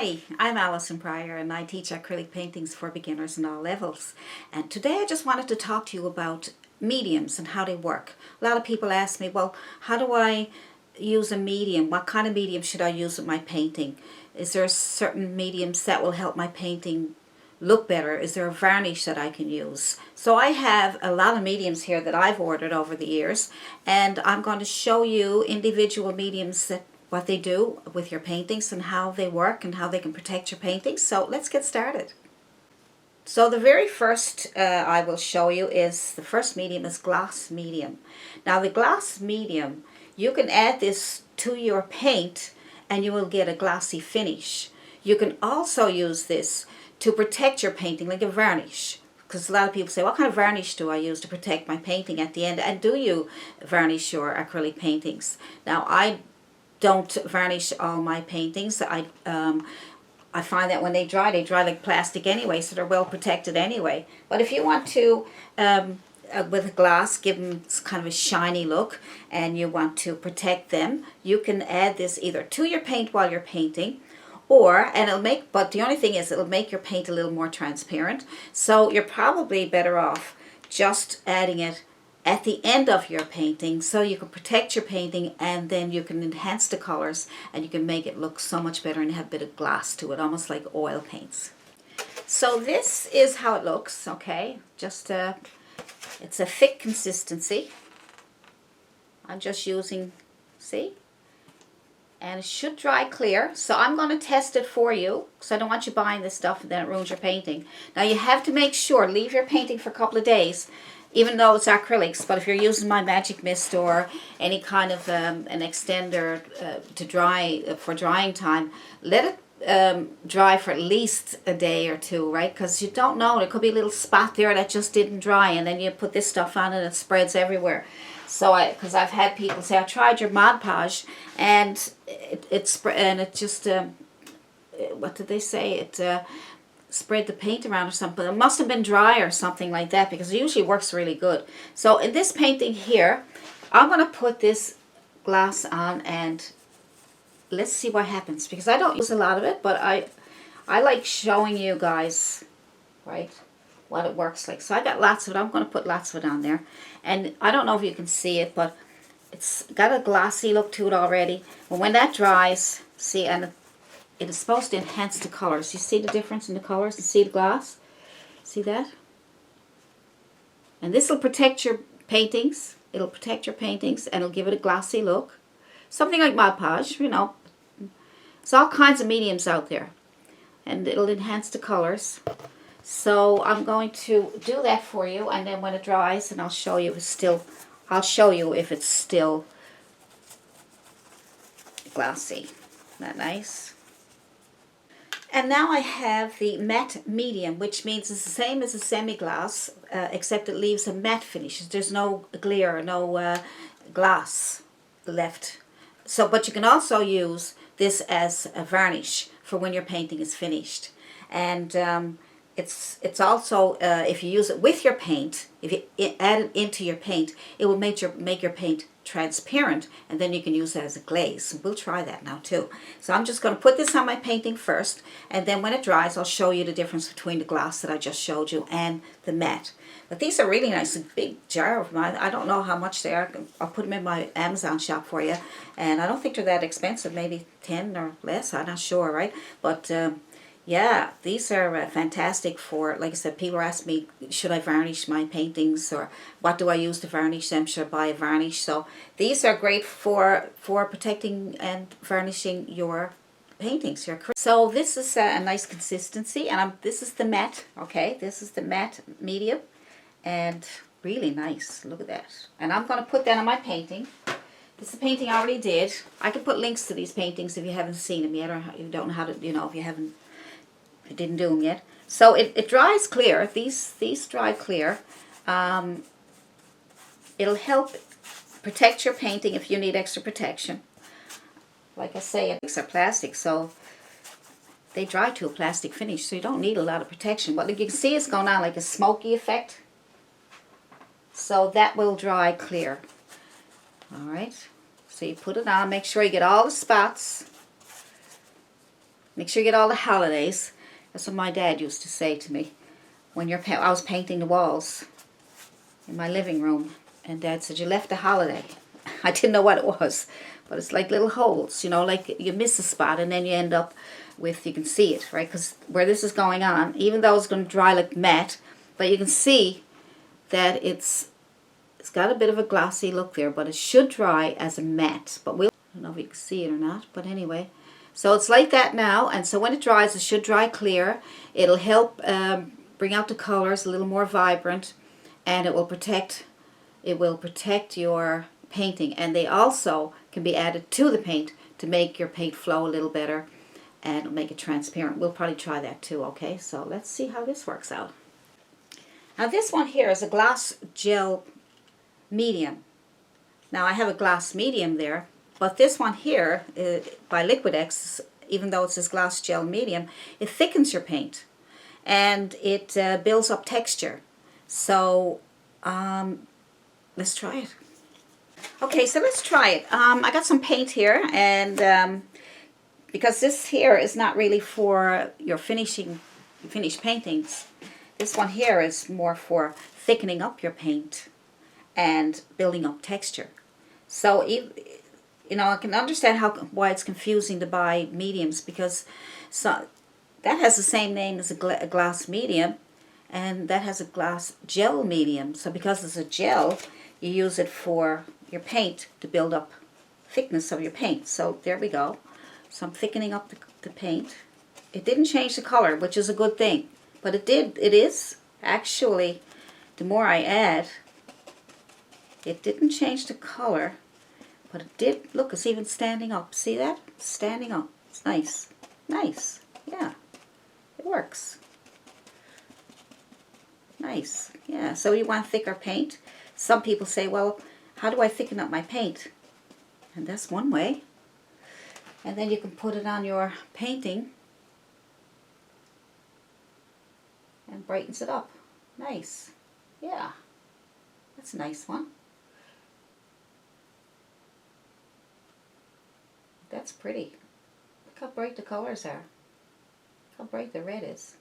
Hey, I'm Allison Pryor and I teach acrylic paintings for beginners in all levels. And today I just wanted to talk to you about mediums and how they work. A lot of people ask me, well, how do I use a medium? What kind of medium should I use with my painting? Is there certain mediums that will help my painting look better? Is there a varnish that I can use? So I have a lot of mediums here that I've ordered over the years, and I'm going to show you individual mediums that what they do with your paintings and how they work and how they can protect your paintings. So let's get started. So the very first I will show you is, the first medium is glass medium. Now the glass medium, you can add this to your paint and you will get a glossy finish. You can also use this to protect your painting like a varnish, because a lot of people say, what kind of varnish do I use to protect my painting at the end? And do you varnish your acrylic paintings? Now I don't varnish all my paintings. I find that when they dry like plastic anyway, so they're well protected anyway. But if you want to, with glass, give them kind of a shiny look, and you want to protect them, you can add this either to your paint while you're painting, and it'll make, but the only thing is it'll make your paint a little more transparent. So you're probably better off just adding it at the end of your painting, so you can protect your painting and then you can enhance the colors and you can make it look so much better and have a bit of gloss to it, almost like oil paints. So this is how it looks, okay? Just it's a thick consistency. I'm just using, see? And it should dry clear. So I'm going to test it for you, because I don't want you buying this stuff and then it ruins your painting. Now you have to make sure, leave your painting for a couple of days, even though it's acrylics. But if you're using my magic mist or any kind of an extender to dry for drying time, let it dry for at least a day or two, right? Because you don't know, there could be a little spot there that just didn't dry, and then you put this stuff on and it spreads everywhere. So because I've had people say, I tried your Mod Podge and it just what did they say? It spread the paint around or something. It must have been dry or something like that, because it usually works really good. So in this painting here, I'm going to put this glass on and let's see what happens, because I don't use a lot of it, but I like showing you guys, right, what it works like. So I got lots of it. I'm going to put lots of it on there, and I don't know if you can see it, but it's got a glossy look to it already. But when that dries, see, and it is supposed to enhance the colors. You see the difference in the colors? You see the gloss? See that? And this will protect your paintings. It'll protect your paintings and it'll give it a glossy look. Something like Mod Podge, you know. There's all kinds of mediums out there. And it'll enhance the colors. So I'm going to do that for you, and then when it dries, and I'll show you if it's still, glossy. Isn't that nice? And now I have the matte medium, which means it's the same as a semi-gloss, except it leaves a matte finish. There's no glare, no glass left. So, but you can also use this as a varnish for when your painting is finished. And it's also, if you use it with your paint, if you add it into your paint, it will make your paint transparent, and then you can use that as a glaze. We'll try that now too. So I'm just going to put this on my painting first, and then when it dries, I'll show you the difference between the gloss that I just showed you and the matte. But these are really nice, a big jar of mine. I don't know how much they are. I'll put them in my Amazon shop for you, and I don't think they're that expensive, maybe 10 or less, I'm not sure, right? But yeah, these are fantastic for, like I said, people ask me, should I varnish my paintings, or what do I use to varnish them? Should I buy a varnish? So these are great for protecting and varnishing your paintings. So this is a nice consistency, and this is the matte, okay? This is the matte medium, and really nice. Look at that. And I'm going to put that on my painting. This is a painting I already did. I can put links to these paintings if you haven't seen them yet, or you don't know how to, you know, if you didn't do them yet. So it dries clear. These dry clear. It'll help protect your painting if you need extra protection. Like I say, it's are plastic, so they dry to a plastic finish, so you don't need a lot of protection. But you can see it's going on like a smoky effect. So that will dry clear. Alright. So you put it on, make sure you get all the spots. Make sure you get all the holidays. That's what my dad used to say to me when I was painting the walls in my living room. And Dad said, you left a holiday. I didn't know what it was. But it's like little holes, you know, like you miss a spot and then you end up with, you can see it, right? Because where this is going on, even though it's going to dry like matte, but you can see that it's got a bit of a glossy look there, but it should dry as a matte. But I don't know if you can see it or not, but anyway. So it's like that now, and so when it dries, it should dry clear. It'll help bring out the colors a little more vibrant, and it will protect your painting. And they also can be added to the paint to make your paint flow a little better and make it transparent. We'll probably try that too, okay? So let's see how this works out. Now this one here is a gloss gel medium. Now I have a gloss medium there, but this one here by Liquid-X, even though it's this gloss gel medium, it thickens your paint and it builds up texture. So let's try it. Okay, so let's try it. I got some paint here, and because this here is not really for your finished paintings, this one here is more for thickening up your paint and building up texture. So, you know, I can understand why it's confusing to buy mediums, because that has the same name as a glass medium, and that has a glass gel medium. So because it's a gel, you use it for your paint to build up thickness of your paint. So there we go. So I'm thickening up the paint. It didn't change the color, which is a good thing. But it is actually, the more I add, it didn't change the color, but it did, look, it's even standing up. See that? It's standing up. It's nice. Nice. Yeah. It works. Nice. Yeah. So you want thicker paint? Some people say, well, how do I thicken up my paint? And that's one way. And then you can put it on your painting and brightens it up. Nice. Yeah. That's a nice one. That's pretty. Look how bright the colors are. Look how bright the red is.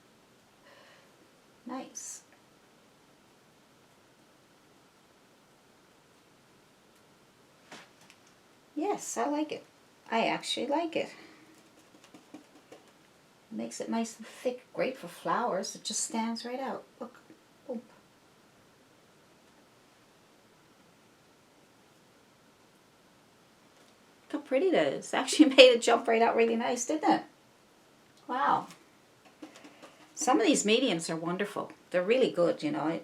Nice. Yes, I like it. I actually like it. Makes it nice and thick. Great for flowers. It just stands right out. Look. Boom. Look how pretty that is. Actually made it jump right out really nice, didn't it? Wow. Some of these mediums are wonderful. They're really good, you know.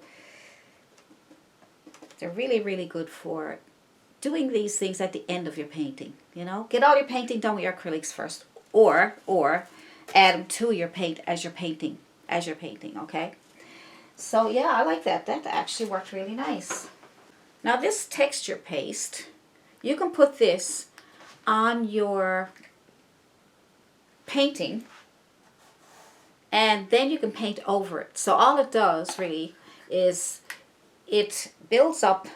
They're really, really good for doing these things at the end of your painting, you know. Get all your painting done with your acrylics first, or add them to your paint as you're painting, okay? So yeah, I like that. That actually worked really nice. Now this texture paste, you can put this on your painting and then you can paint over it. So all it does really is it builds up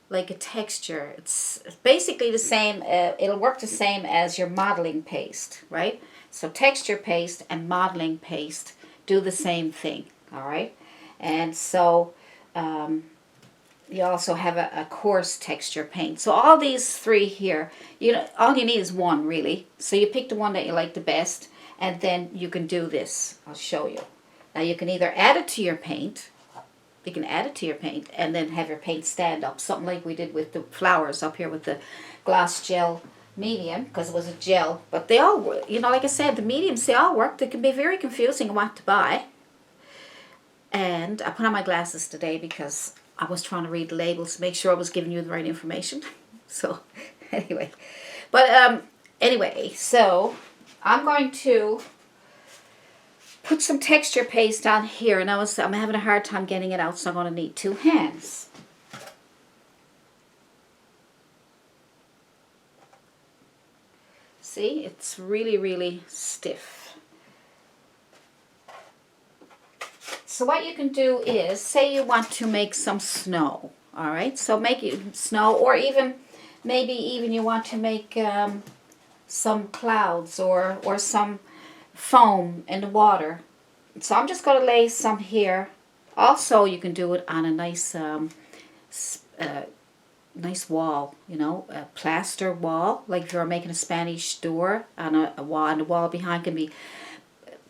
like a texture. It's basically the same, it'll work the same as your modeling paste, right? So texture paste and modeling paste do the same thing, all right? And so you also have a coarse texture paint. So all these three here, you know, all you need is one really. So you pick the one that you like the best, and then you can do this. I'll show you. Now you can either add it to your paint. You can add it to your paint and then have your paint stand up. Something like we did with the flowers up here with the gloss gel medium, because it was a gel. But they all, you know, like I said, the mediums, they all work. They can be very confusing what to buy. And I put on my glasses today because I was trying to read the labels to make sure I was giving you the right information. So, anyway. But, anyway, so I'm going to put some texture paste on here, and I'm having a hard time getting it out, so I'm going to need 2 hands. See, it's really, really stiff. So what you can do is, say you want to make some snow, all right? So make it snow, or even, maybe even you want to make some clouds or some foam in the water. So I'm just going to lay some here. Also, you can do it on a nice nice wall, you know, a plaster wall. Like if you're making a Spanish door, on a wall, and the wall behind can be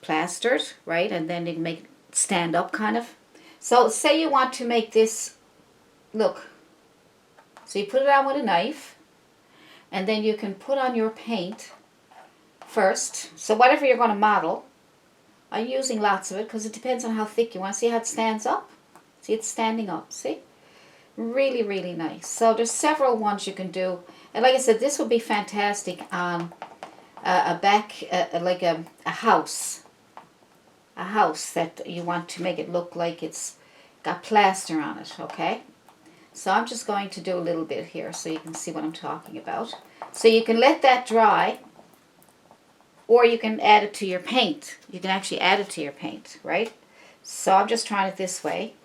plastered, right? And then you can make it stand up kind of. So say you want to make this look. So you put it on with a knife, and then you can put on your paint first. So whatever you're going to model, I'm using lots of it because it depends on how thick you want. See how it stands up? See, it's standing up, see? Really, really nice. So there's several ones you can do. And like I said, this would be fantastic on like a house. A house that you want to make it look like it's got plaster on it, okay? So I'm just going to do a little bit here so you can see what I'm talking about. So you can let that dry, or you can add it to your paint. You can actually add it to your paint, right? So I'm just trying it this way.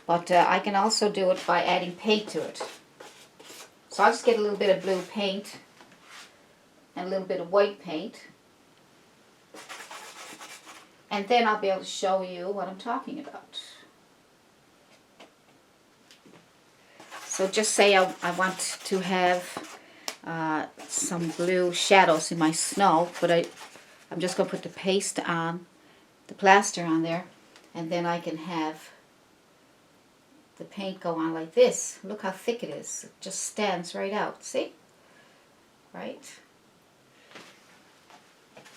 But I can also do it by adding paint to it. So I'll just get a little bit of blue paint and a little bit of white paint. And then I'll be able to show you what I'm talking about. So just say I want to have some blue shadows in my snow, but I'm just going to put the paste on, the plaster on there, and then I can have the paint go on like this. Look how thick it is. It just stands right out. See? Right?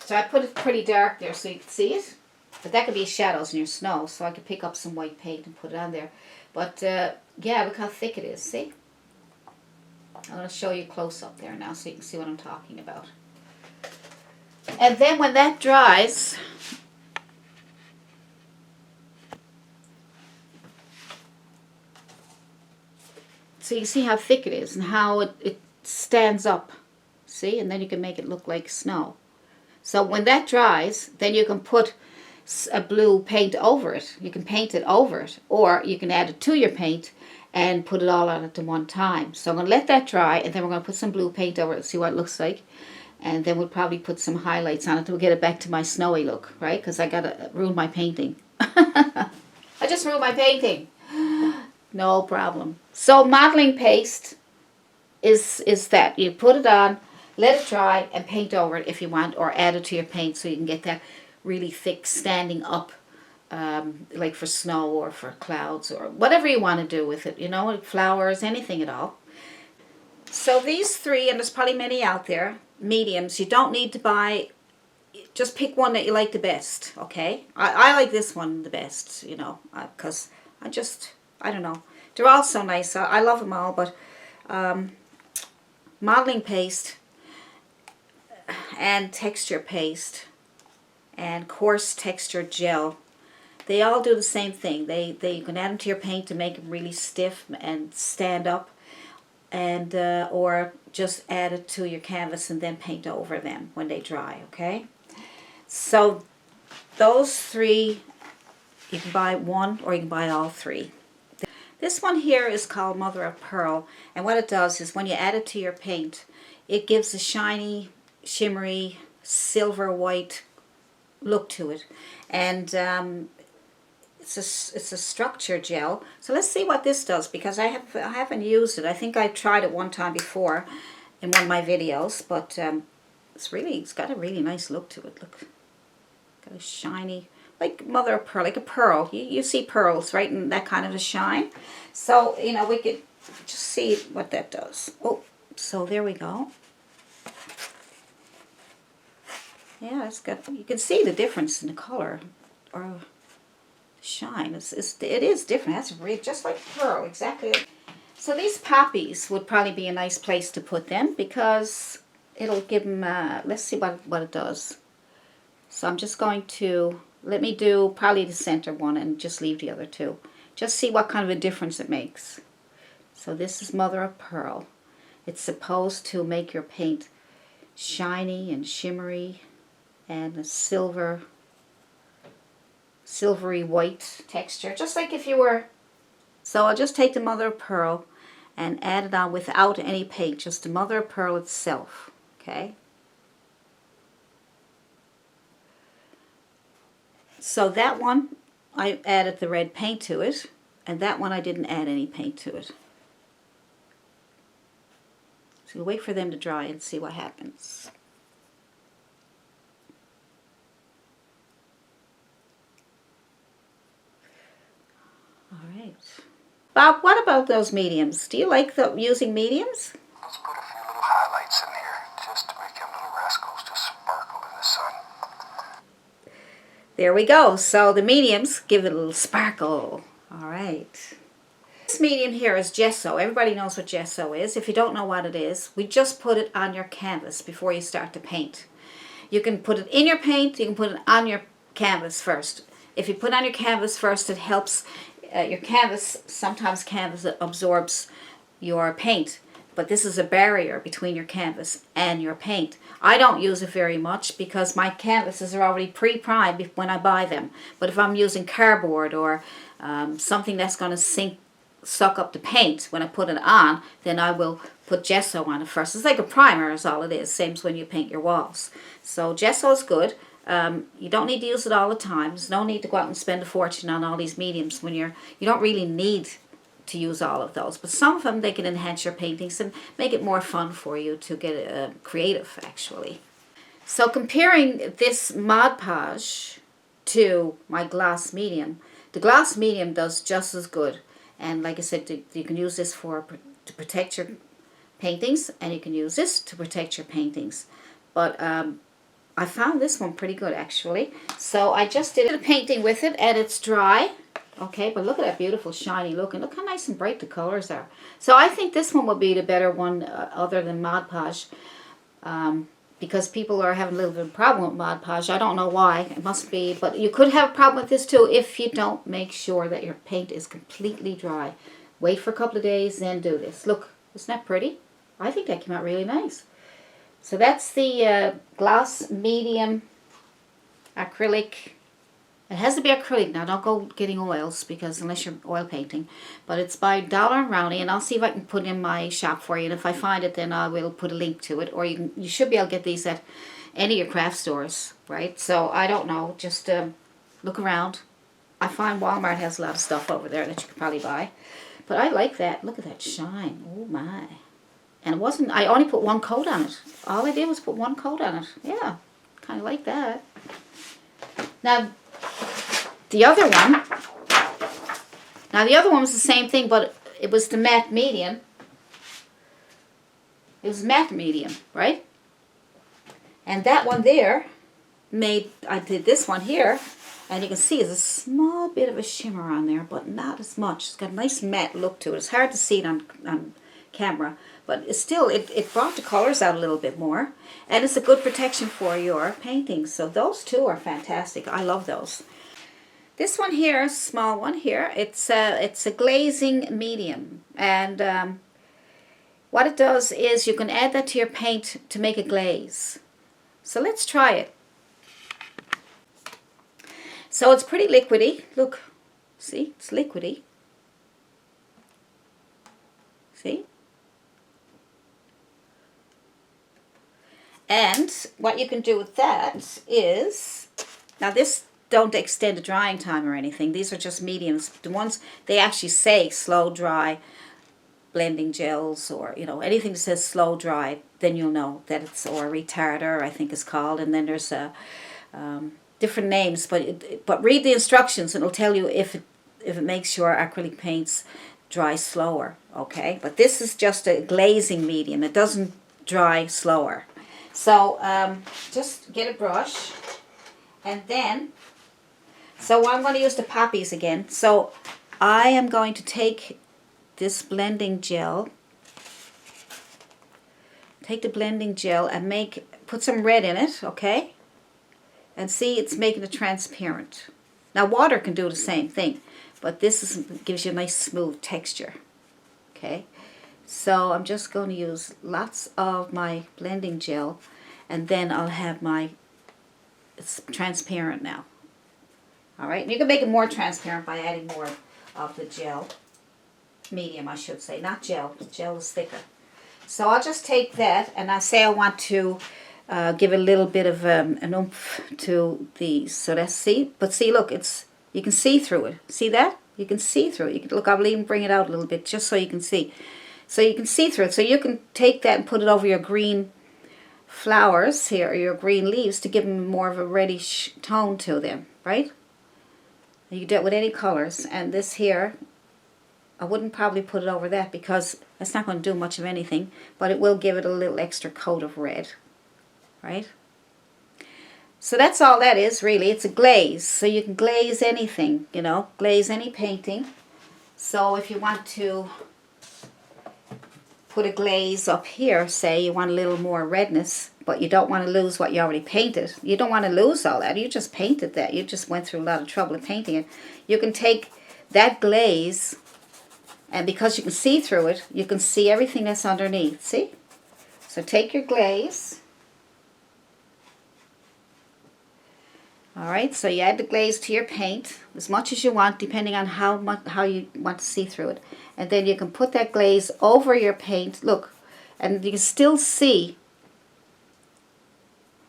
So I put it pretty dark there so you can see it. But that could be shadows in your snow. So I could pick up some white paint and put it on there. But yeah, look how thick it is. See? I'm going to show you close up there now so you can see what I'm talking about. And then when that dries, so you see how thick it is and how it stands up. See? And then you can make it look like snow. So when that dries, then you can put a blue paint over it. You can paint it over it. Or you can add it to your paint and put it all on at one time. So I'm going to let that dry, and then we're going to put some blue paint over it and see what it looks like. And then we'll probably put some highlights on it to get it back to my snowy look, right? Because I got to ruin my painting. I just ruined my painting. No problem. So modeling paste is that. You put it on, let it dry, and paint over it if you want, or add it to your paint so you can get that really thick standing up, like for snow or for clouds or whatever you want to do with it, you know, like flowers, anything at all. So these three, and there's probably many out there, mediums, you don't need to buy, just pick one that you like the best, okay? I like this one the best, you know, because I don't know. They're all so nice. I love them all, but modeling paste and texture paste and coarse texture gel, they all do the same thing. You can add them to your paint to make them really stiff and stand up, and or just add it to your canvas and then paint over them when they dry, okay? So those three, you can buy one or you can buy all three. This one here is called Mother of Pearl, and what it does is when you add it to your paint, it gives a shiny, shimmery, silver white look to it. And it's a structure gel. So let's see what this does, because I haven't used it. I think I tried it one time before in one of my videos, but it's got a really nice look to it. Look, got a shiny, like mother of pearl, like a pearl. You see pearls, right, in that kind of a shine. So, you know, we could just see what that does. Oh, so there we go. Yeah, it's got, you can see the difference in the color or shine. It is different. That's really just like pearl, exactly. So these poppies would probably be a nice place to put them, because it'll give them, let's see what it does. So I'm just going to, let me do probably the center one and just leave the other two. Just see what kind of a difference it makes. So this is Mother of Pearl. It's supposed to make your paint shiny and shimmery and a silvery white texture, just like if you were. So I'll just take the Mother of Pearl and add it on without any paint, just the Mother of Pearl itself, okay? So that one, I added the red paint to it, and that one I didn't add any paint to it. So we'll wait for them to dry and see what happens. All right. Bob, what about those mediums? Do you like using mediums? Let's put a few little highlights in here just to make them little rascals just sparkle in the sun. There we go. So the mediums give it a little sparkle. All right. This medium here is gesso. Everybody knows what gesso is. If you don't know what it is, we just put it on your canvas before you start to paint. You can put it in your paint, you can put it on your canvas first. If you put it on your canvas first, it helps your canvas. Sometimes canvas absorbs your paint, but this is a barrier between your canvas and your paint. I don't use it very much because my canvases are already pre-primed when I buy them. But if I'm using cardboard or something that's going to suck up the paint when I put it on, then I will put gesso on it first. It's like a primer is all it is, same as when you paint your walls. So gesso is good. You don't need to use it all the time. There's no need to go out and spend a fortune on all these mediums when you don't really need to use all of those. But some of them, they can enhance your paintings and make it more fun for you to get creative, actually. So comparing this Mod Podge to my gloss medium, the gloss medium does just as good. And like I said, you can use this to protect your paintings, and you can use this to protect your paintings. But I found this one pretty good, actually. So I just did a painting with it, and it's dry. Okay, but look at that beautiful shiny look, and look how nice and bright the colors are. So I think this one would be the better one other than Mod Podge, because people are having a little bit of a problem with Mod Podge. I don't know why. It must be, but you could have a problem with this too if you don't make sure that your paint is completely dry. Wait for a couple of days, then do this. Look, isn't that pretty? I think that came out really nice. So that's the gloss medium acrylic. It has to be acrylic now. Don't go getting oils, because unless you're oil painting. But it's by Dollar and Rowney, and I'll see if I can put it in my shop for you. And if I find it, then I will put a link to it. Or you should be able to get these at any of your craft stores, right? So I don't know. Just look around. I find Walmart has a lot of stuff over there that you could probably buy. But I like that. Look at that shine. Oh my. And it wasn't, I only put one coat on it. All I did was put one coat on it. Yeah, kind of like that. Now, the other one was the same thing, but it was the matte medium. It was matte medium, right? And that one there I did this one here, and you can see there's a small bit of a shimmer on there, but not as much. It's got a nice matte look to it. It's hard to see it on camera, but it's still, it brought the colors out a little bit more, and it's a good protection for your paintings. So those two are fantastic. I love those. This one here, small one here, it's a glazing medium, and what it does is you can add that to your paint to make a glaze. So let's try it. So it's pretty liquidy. Look, see, it's liquidy. See? And what you can do with that is, now this don't extend the drying time or anything. These are just mediums. The ones, they actually say slow dry blending gels, or anything that says slow dry, then you'll know that it's, or retarder I think is called. And then there's different names, but read the instructions and it'll tell you if it makes your acrylic paints dry slower. Okay, but this is just a glazing medium. It doesn't dry slower. So just get a brush, and then, so I'm going to use the poppies again. So I am going to take this blending gel, and put some red in it, okay? And see, it's making it transparent. Now water can do the same thing, but this gives you a nice smooth texture, okay? So I'm just going to use lots of my blending gel, and then I'll have it's transparent now. Alright, and you can make it more transparent by adding more of the gel. Medium, I should say, not gel. Gel is thicker. So I'll just take that, and I say I want to give a little bit of an oomph to these. So let's see. But see, look, you can see through it. See that? You can see through it. You can, look, I'll even bring it out a little bit just so you can see. So you can see through it. So you can take that and put it over your green flowers here, or your green leaves, to give them more of a reddish tone to them, right? You can do it with any colors. And this here, I wouldn't probably put it over that because it's not going to do much of anything, but it will give it a little extra coat of red, right? So that's all that is, really. It's a glaze. So you can glaze anything, you know, glaze any painting. So if you want to put a glaze up here, say you want a little more redness, but you don't want to lose what you already painted. You don't want to lose all that. You just painted that. You just went through a lot of trouble in painting it. You can take that glaze, and because you can see through it, you can see everything that's underneath. See? So take your glaze. Alright, so you add the glaze to your paint as much as you want, depending on how you want to see through it. And then you can put that glaze over your paint. Look, and you can still see.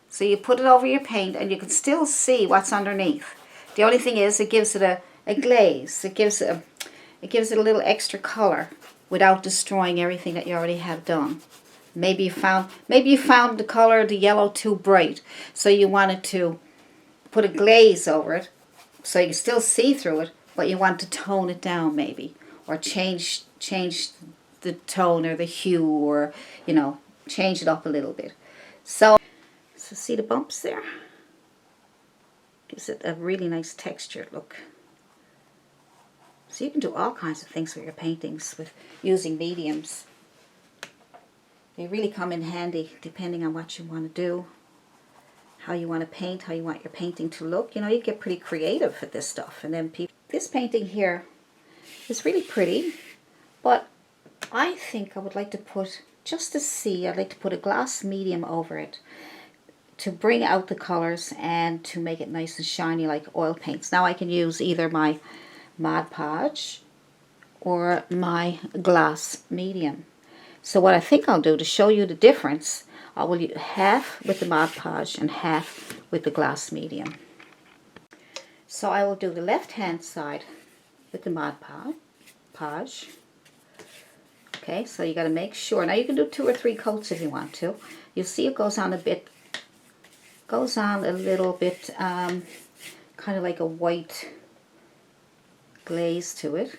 So you put it over your paint and you can still see what's underneath. The only thing is it gives it a glaze. It gives it a little extra color without destroying everything that you already have done. Maybe you found the color, the yellow, too bright, so you wanted to put a glaze over it so you can still see through it, but you want to tone it down maybe, or change the tone or the hue, or, you know, change it up a little bit. So see the bumps there? Gives it a really nice textured look. So you can do all kinds of things with your paintings with using mediums. They really come in handy depending on what you want to do, how you want to paint, how you want your painting to look. You know, you get pretty creative with this stuff. And then this painting here is really pretty, but I think I would like to put, just to see, I'd like to put a glass medium over it to bring out the colors and to make it nice and shiny like oil paints. Now I can use either my Mod Podge or my glass medium. So what I think I'll do to show you the difference, I will use half with the Mod Podge and half with the glass medium. So I will do the left hand side with the Mod Podge. Okay, so you got to make sure. Now you can do 2 or 3 coats if you want to. You'll see it goes on a little bit, kind of like a white glaze to it,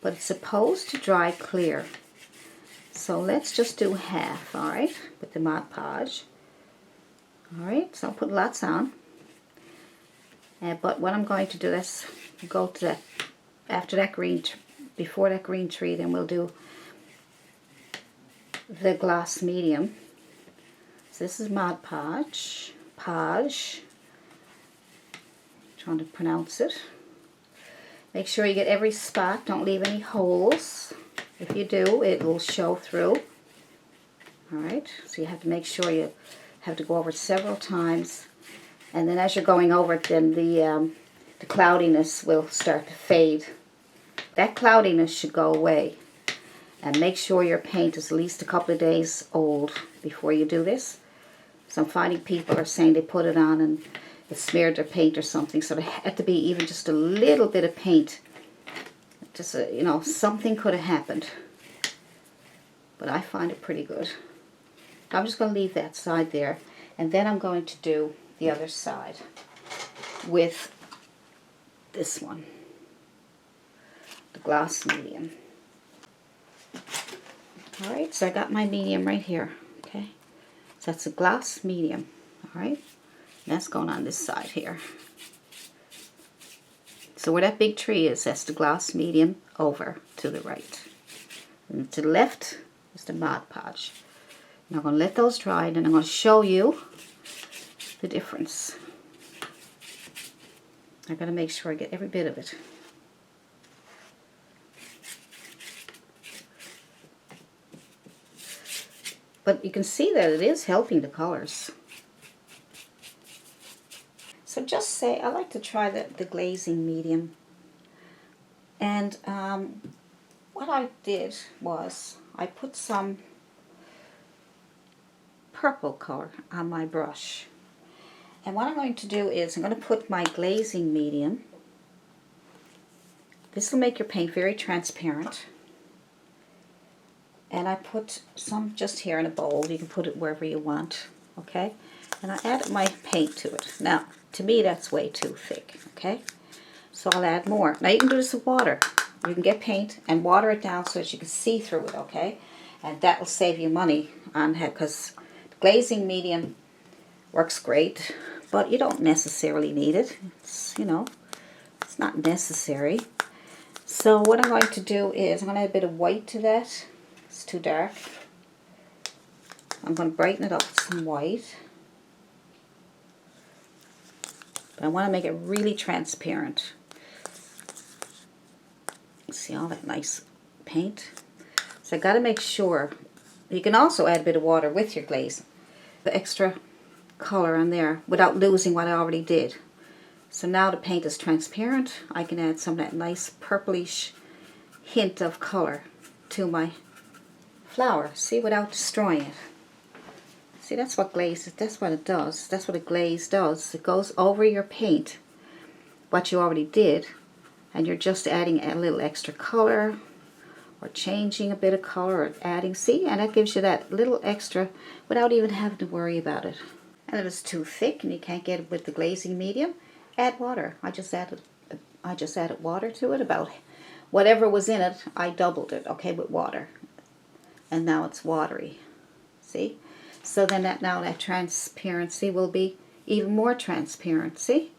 but it's supposed to dry clear. So let's just do half, alright, with the Mod Podge. Alright, so I'll put lots on. But what I'm going to do, let's go to that, after that green, before that green tree, then we'll do the glass medium. So this is Mod Podge, trying to pronounce it. Make sure you get every spot, don't leave any holes. If you do, it will show through. Alright, so you have to make sure you have to go over it several times. And then as you're going over it, then the cloudiness will start to fade. That cloudiness should go away. And make sure your paint is at least a couple of days old before you do this. So I'm finding people are saying they put it on and it smeared their paint or something. So there had to be even just a little bit of paint. Just, you know, something could have happened. But I find it pretty good. I'm just going to leave that side there. And then I'm going to do the other side with this one. The glass medium. Alright, so I got my medium right here. Okay. So that's a glass medium. Alright. That's going on this side here. So where that big tree is, that's the glass medium over to the right. And to the left is the Mod Podge. Now I'm going to let those dry, and then I'm going to show you the difference. I got to make sure I get every bit of it. But you can see that it is helping the colors. So just say, I like to try the glazing medium. And what I did was, I put some purple color on my brush. And what I'm going to do is I'm going to put my glazing medium. This will make your paint very transparent. And I put some just here in a bowl. You can put it wherever you want, okay? And I add my paint to it. Now, to me, that's way too thick, okay? So I'll add more. Now, you can do this with water. You can get paint and water it down so that you can see through it, okay? And that will save you money on that, because glazing medium works great, but you don't necessarily need it. It's, you know, it's not necessary. So what I'm going to do is I'm going to add a bit of white to that. It's too dark. I'm going to brighten it up with some white. But I want to make it really transparent. See all that nice paint? So I got to make sure. You can also add a bit of water with your glaze. The extra color on there without losing what I already did. So now the paint is transparent. I can add some of that nice purplish hint of color to my flower. See, without destroying it. See, that's what glaze is. That's what it does. That's what a glaze does. It goes over your paint, what you already did, and you're just adding a little extra color or changing a bit of color or adding. See, and that gives you that little extra without even having to worry about it. And if it's too thick and you can't get it with the glazing medium, add water. I just added water to it. About whatever was in it, I doubled it, okay, with water. And now it's watery. See? So then now that transparency will be even more transparent, see?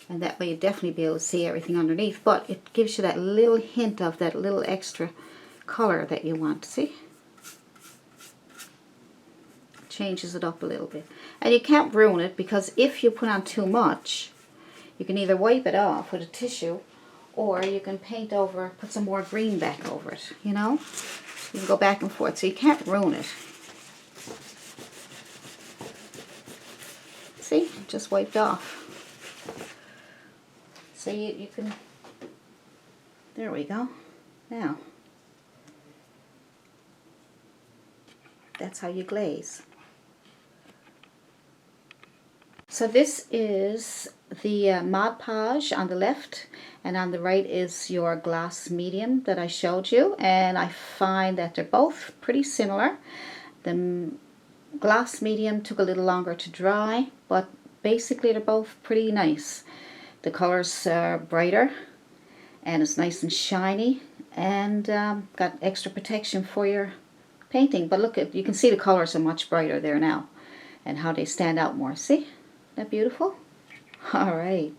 And that way you definitely be able to see everything underneath. But it gives you that little hint of that little extra color that you want, see? Changes it up a little bit. And you can't ruin it, because if you put on too much, you can either wipe it off with a tissue, or you can paint over, put some more green back over it, you know? You can go back and forth, so you can't ruin it. See, just wiped off. So you can, there we go. Now, that's how you glaze. So this is the Mod Podge on the left, and on the right is your gloss medium that I showed you, and I find that they're both pretty similar. The gloss medium took a little longer to dry, but basically they're both pretty nice. The colors are brighter, and it's nice and shiny, and got extra protection for your painting. But look, you can see the colors are much brighter there now, and how they stand out more. See? Isn't that beautiful? All right.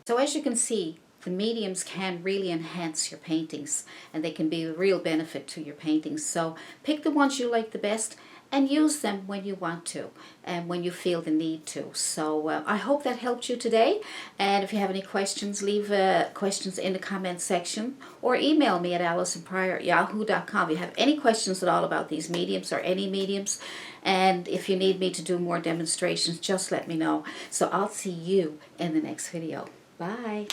So as you can see, the mediums can really enhance your paintings, and they can be a real benefit to your paintings. So pick the ones you like the best and use them when you want to and when you feel the need to. So I hope that helped you today. And if you have any questions, leave questions in the comment section, or email me at allisonpryor@yahoo.com. If you have any questions at all about these mediums or any mediums, and if you need me to do more demonstrations, just let me know. So I'll see you in the next video. Bye.